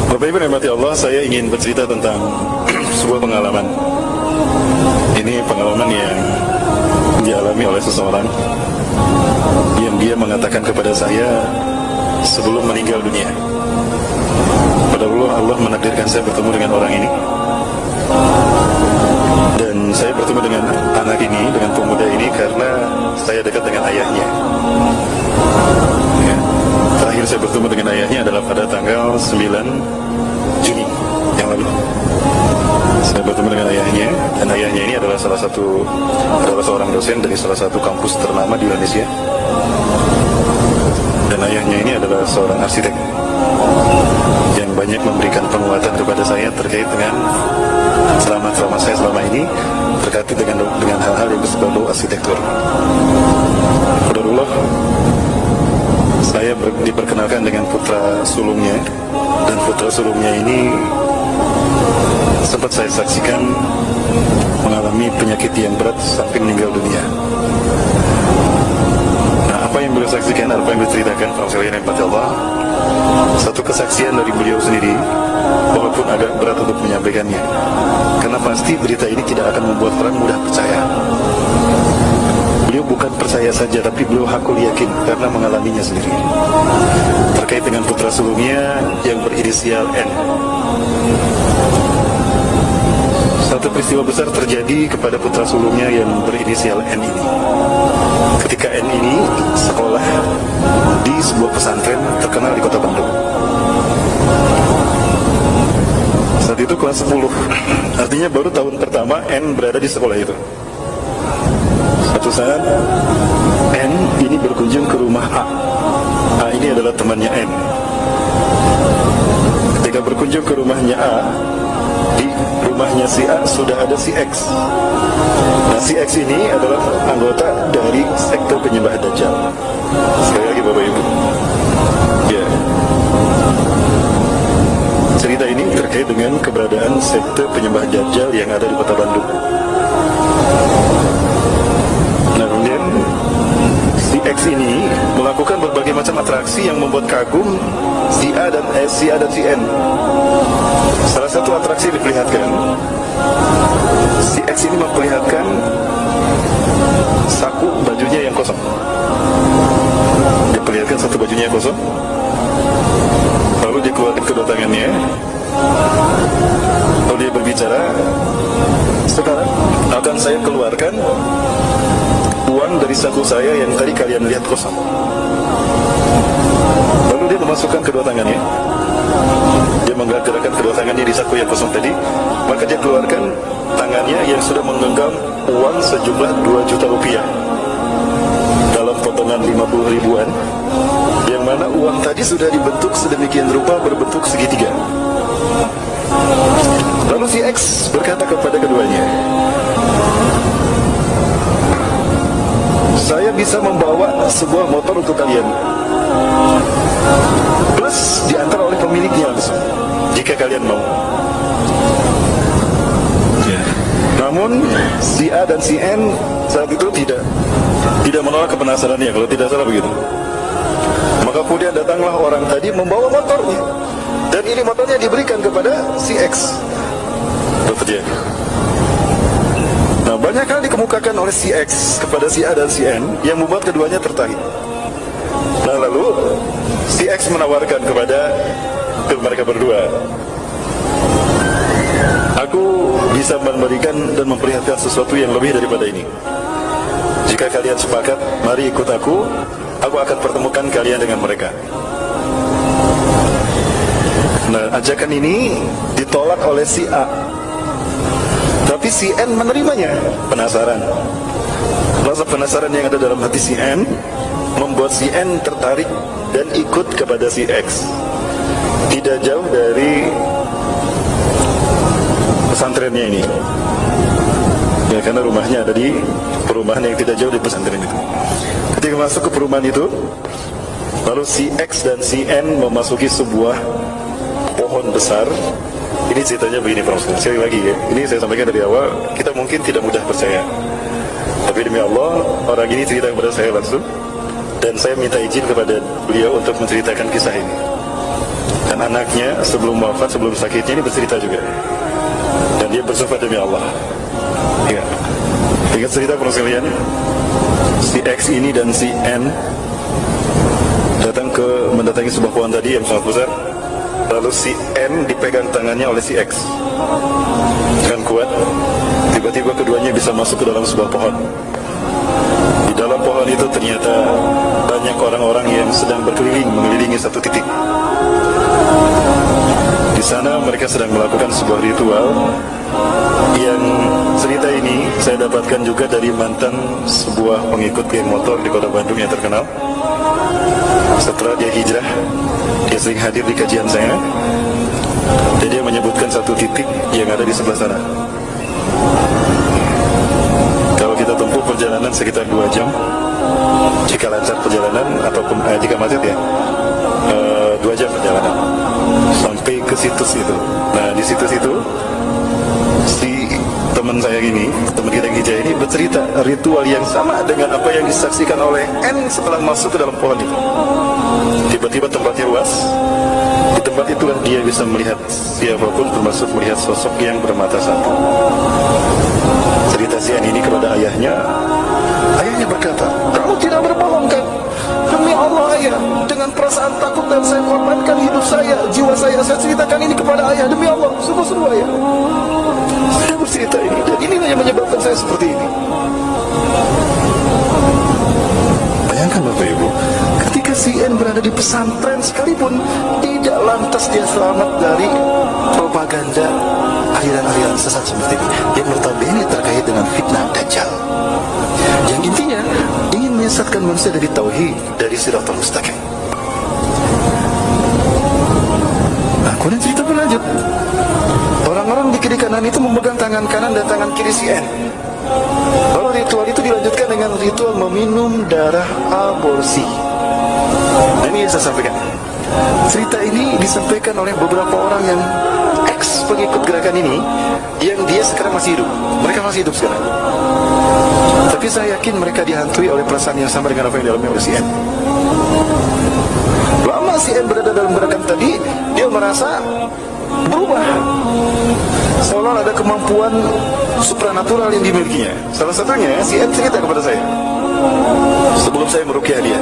Bapak Ibu rahmati Allah, saya ingin bercerita tentang sebuah pengalaman. Ini pengalaman yang dialami oleh seseorang yang dia mengatakan kepada saya sebelum meninggal dunia. Pada Allah menakdirkan saya bertemu dengan orang ini, dan saya bertemu dengan anak ini, dengan pemuda ini karena saya dekat dengan ayahnya. Terakhir saya bertemu dengan ayahnya adalah pada tanggal 9 Juni yang lalu. Saya bertemu dengan ayahnya, dan ayahnya ini adalah seorang dosen dari salah satu kampus ternama di Indonesia. Dan ayahnya ini adalah seorang arsitek yang banyak memberikan penguatan kepada saya terkait dengan selama saya selama ini terkait dengan hal-hal yang berbau arsitektur. Qadarullah, saya diperkenalkan dengan putra sulungnya, dan putra sulungnya ini sempat saya saksikan mengalami penyakit yang berat sampai meninggal dunia. Nah, apa yang beliau saksikan, apa yang diceritakan, para sekalian yang rahmati Allah, satu kesaksian dari beliau sendiri, walaupun agak berat untuk menyampaikannya, karena pasti berita ini tidak akan membuat orang mudah percaya. Beliau bukan percaya saja, tapi beliau hakul yakin karena mengalaminya sendiri. Terkait dengan putra sulungnya yang berinisial N. Satu peristiwa besar terjadi kepada putra sulungnya yang berinisial N ini. Ketika N ini sekolah di sebuah pesantren terkenal di kota Bandung. Saat itu kelas 10, artinya baru tahun pertama N berada di sekolah itu. Suatu saat N ini berkunjung ke rumah A. A ini adalah temannya N. Ketika berkunjung ke rumahnya A, di rumahnya si A sudah ada si X. Nah, si X ini adalah anggota dari sekte penyembah Dajjal. Sekali lagi Bapak Ibu, ya, cerita ini terkait dengan keberadaan sekte penyembah Dajjal yang ada di kota Bandung. Nah, kemudian si X ini melakukan berbagai macam atraksi yang membuat kagum si A dan si N. Salah satu atraksi diperlihatkan, si X ini memperlihatkan saku bajunya yang kosong. Diperlihatkan satu bajunya yang kosong, lalu dia keluarkan kedua tangannya, lalu dia berbicara, sekarang akan saya keluarkan uang dari saku saya yang tadi kalian lihat kosong. Lalu dia memasukkan kedua tangannya, dia menggerakkan kedua tangannya di saku yang kosong tadi, maka dia keluarkan tangannya yang sudah menggenggam uang sejumlah 2 juta rupiah dalam potongan 50 ribuan, yang mana uang tadi sudah dibentuk sedemikian rupa berbentuk segitiga. Lalu si X berkata kepada keduanya, saya bisa membawa sebuah motor untuk kalian, plus diantar oleh pemiliknya langsung, jika kalian mau. Namun si A dan si N saat itu tidak menolak kepenasarannya, kalau tidak salah begitu. Maka kemudian datanglah orang tadi membawa motornya, dan ini motornya diberikan kepada si X. Itu terjadi. Nah, banyak hal dikemukakan oleh si X kepada si A dan si N yang membuat keduanya tertarik. Nah, lalu si X menawarkan kepada mereka berdua, aku bisa memberikan dan memperlihatkan sesuatu yang lebih daripada ini. Jika kalian sepakat, mari ikut aku akan pertemukan kalian dengan mereka. Nah, ajakan ini ditolak oleh si A, tapi si N menerimanya. Penasaran. Rasa penasaran yang ada dalam hati si N membuat si N tertarik dan ikut kepada si X. Tidak jauh dari pesantrennya ini, ya, karena rumahnya ada di perumahan yang tidak jauh dari pesantren itu. Ketika masuk ke perumahan itu, lalu si X dan si N memasuki sebuah pohon besar. Ini ceritanya begini, Prof. Sekali lagi ya, ini saya sampaikan dari awal, kita mungkin tidak mudah percaya, tapi demi Allah, orang ini cerita kepada saya langsung, dan saya minta izin kepada beliau untuk menceritakan kisah ini. Dan anaknya sebelum wafat, sebelum sakitnya ini bercerita juga. Dan dia bersumpah demi Allah. Ya. Ingat cerita para sekalian, si X ini dan si N datang mendatangi sebuah pohon tadi yang sangat besar. Lalu si N dipegang tangannya oleh si X dengan kuat. Tiba-tiba keduanya bisa masuk ke dalam sebuah pohon. Di dalam pohon itu ternyata banyak orang-orang yang sedang berkeliling mengelilingi satu titik. Di sana mereka sedang melakukan sebuah ritual yang cerita ini saya dapatkan juga dari mantan sebuah pengikut geng motor di kota Bandung yang terkenal. Setelah dia hijrah, dia sering hadir di kajian saya, dan dia menyebutkan satu titik yang ada di sebelah sana. Kalau kita tempuh perjalanan sekitar 2 jam, jika lancar perjalanan ataupun jika macet ya, 2 jam perjalanan sampai ke situs itu. Nah, di situs itu si teman saya ini, teman kita yang hijrah ini bercerita ritual yang sama dengan apa yang disaksikan oleh N setelah masuk ke dalam pohon itu. Tiba-tiba tempatnya luas. Di tempat itulah dia bisa melihat siapapun, termasuk melihat sosok yang bermata satu. Cerita si N ini kepada ayahnya. Ayahnya berkata, "Kamu tidak berbohong kan? Demi Allah ayah, dengan perasaan takut dan saya korbankan hidup saya, jiwa saya ceritakan ini kepada ayah. Demi Allah, sungguh-sungguh ayah. Saya bercerita ini, dan ini yang menyebabkan saya seperti ini." Bayangkan Bapak Ibu, ketika si N berada di pesantren sekalipun, tidak lantas dia selamat dari propaganda aliran-aliran sesat seperti ini yang notabene terkait dengan fitnah Dajjal, yang intinya ingin menyesatkan manusia dari tauhid, dari siratal mustaqim. Nah, kemudian cerita berlanjut. Orang-orang di kiri kanan itu memegang tangan kanan dan tangan kiri si N. Lalu ritual itu dilanjutkan dengan ritual meminum darah aborsi. Nah, ini yang saya sampaikan. Cerita ini disampaikan oleh beberapa orang yang ex pengikut gerakan ini, yang dia sekarang masih hidup. Mereka masih hidup sekarang. Tapi saya yakin mereka dihantui oleh perasaan yang sama dengan apa yang dialami oleh si N. Lama si N berada dalam gerakan tadi, dia merasa berubah, seolah ada kemampuan supranatural yang dimilikinya. Salah satunya si N cerita kepada saya sebelum saya meruqyah dia,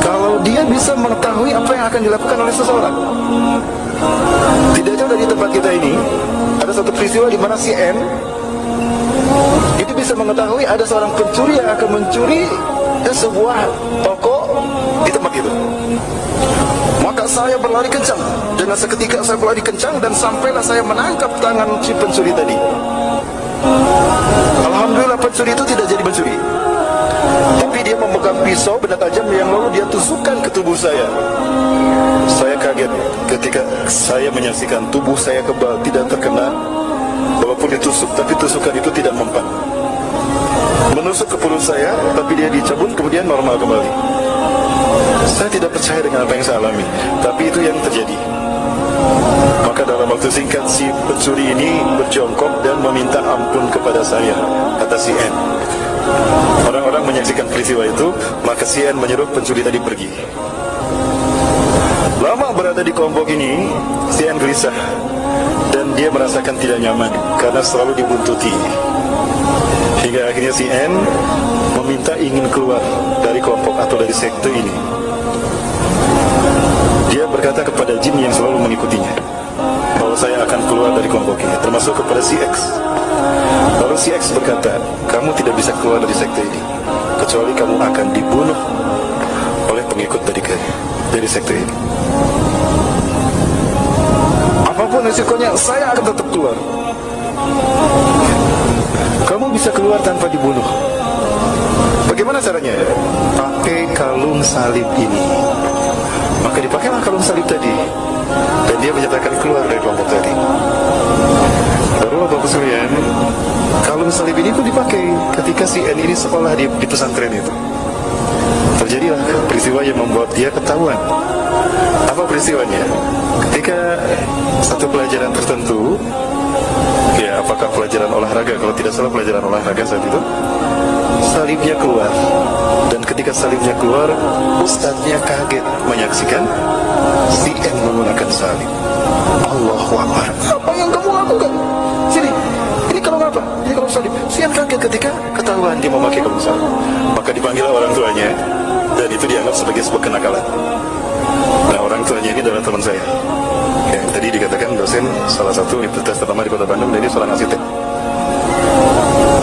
kalau dia bisa mengetahui apa yang akan dilakukan oleh seseorang. Tidak jauh dari tempat kita ini ada satu peristiwa di mana si N itu bisa mengetahui ada seorang pencuri yang akan mencuri sebuah toko di tempat itu. Maka saya berlari kencang. Dengan seketika saya berlari kencang dan sampailah saya menangkap tangan si pencuri tadi. Alhamdulillah pencuri itu tidak jadi mencuri, tapi dia memegang pisau benda tajam yang lalu dia tusukkan ke tubuh saya. Saya kaget ketika saya menyaksikan tubuh saya kebal, tidak terkena. Walaupun ditusuk, tapi tusukan itu tidak mempan. Menusuk ke perut saya, tapi dia dicabut kemudian normal kembali. Saya tidak percaya dengan apa yang saya alami, tapi itu yang terjadi. Maka dalam waktu singkat si pencuri ini berjongkok dan meminta ampun kepada saya, kata si N. Orang-orang menyaksikan peristiwa itu, maka si N menyuruh pencuri tadi pergi. Lama berada di kelompok ini, si N gelisah dan dia merasakan tidak nyaman karena selalu dibuntuti. Hingga akhirnya si N meminta ingin keluar dari kelompok atau dari sekte ini. Dia berkata kepada jin yang selalu mengikutinya bahwa saya akan keluar dari kelompok ini, termasuk kepada si X. Lalu si X berkata, kamu tidak bisa keluar dari sekte ini kecuali kamu akan dibunuh oleh pengikut dari sekte ini. Apapun risikonya, saya akan tetap keluar. Kamu bisa keluar tanpa dibunuh. Bagaimana caranya? Pakai kalung salib ini. Maka dipakailah kalung salib tadi, dan dia menyatakan keluar dari kelompok tadi. Lalu Bapak sekalian, kalung salib ini pun dipakai ketika si N ini sekolah di pesantren itu. Terjadilah peristiwa yang membuat dia ketahuan. Apa peristiwanya? Ketika satu pelajaran tertentu, ya apakah pelajaran olahraga, kalau tidak salah pelajaran olahraga saat itu, salibnya keluar. Dan ketika salibnya keluar, ustadznya kaget menyaksikan si N menggunakan salib. Allahu Akbar. Apa yang kamu lakukan? Sini. Ini kalung apa? Ini kalung salib. Si N kaget ketika ketahuan dia memakai kalung salib. Maka dipanggil orang tuanya, dan itu dianggap sebagai sebuah kenakalan. Nah, orang tuanya ini adalah teman saya. Yang tadi dikatakan dosen salah satu universitas terutama di Kota Bandung, dan dia seorang arsitek.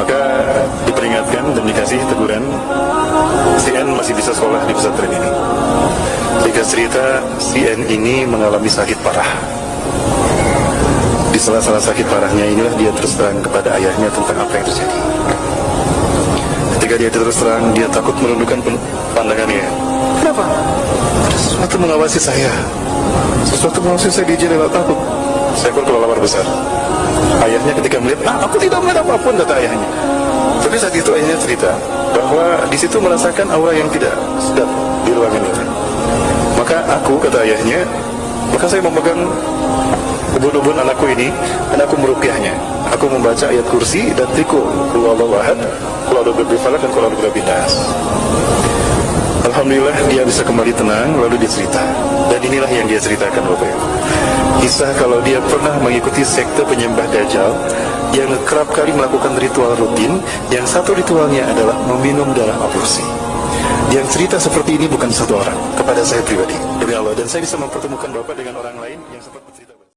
Maka diperingatkan dan dikasih teguran, si N masih bisa sekolah di pesantren ini. Jika cerita si N ini mengalami sakit parah. Di salah-salah sakit parahnya inilah dia terus terang kepada ayahnya tentang apa yang terjadi. Ketika dia terus terang, dia takut menundukkan pandangannya. Kenapa? Ada sesuatu mengawasi saya. Sesuatu mengawasi saya di jendela, takut. Seekor kelelawar besar. Ayahnya ketika melihat, aku tidak melihat apapun, kata ayahnya. Tapi saat itu ayahnya cerita bahwa di situ merasakan aura yang tidak sedap di ruangan itu. Maka aku, kata ayahnya, maka saya memegang ubun-ubun anakku ini dan aku meruqyahnya. Aku membaca ayat kursi dan triko qul huwallahu ahad, qul a'udzu birabbil falaq, dan qul a'udzu birabbin nas. Alhamdulillah dia bisa kembali tenang, lalu dia cerita. Dan inilah yang dia ceritakan, Bapak Ibu. Kisah kalau dia pernah mengikuti sekte penyembah Dajjal yang kerap kali melakukan ritual rutin, yang satu ritualnya adalah meminum darah aborsi. Yang cerita seperti ini bukan satu orang, kepada saya pribadi, demi Allah, dan saya bisa mempertemukan Bapak dengan orang lain yang sempat bercerita.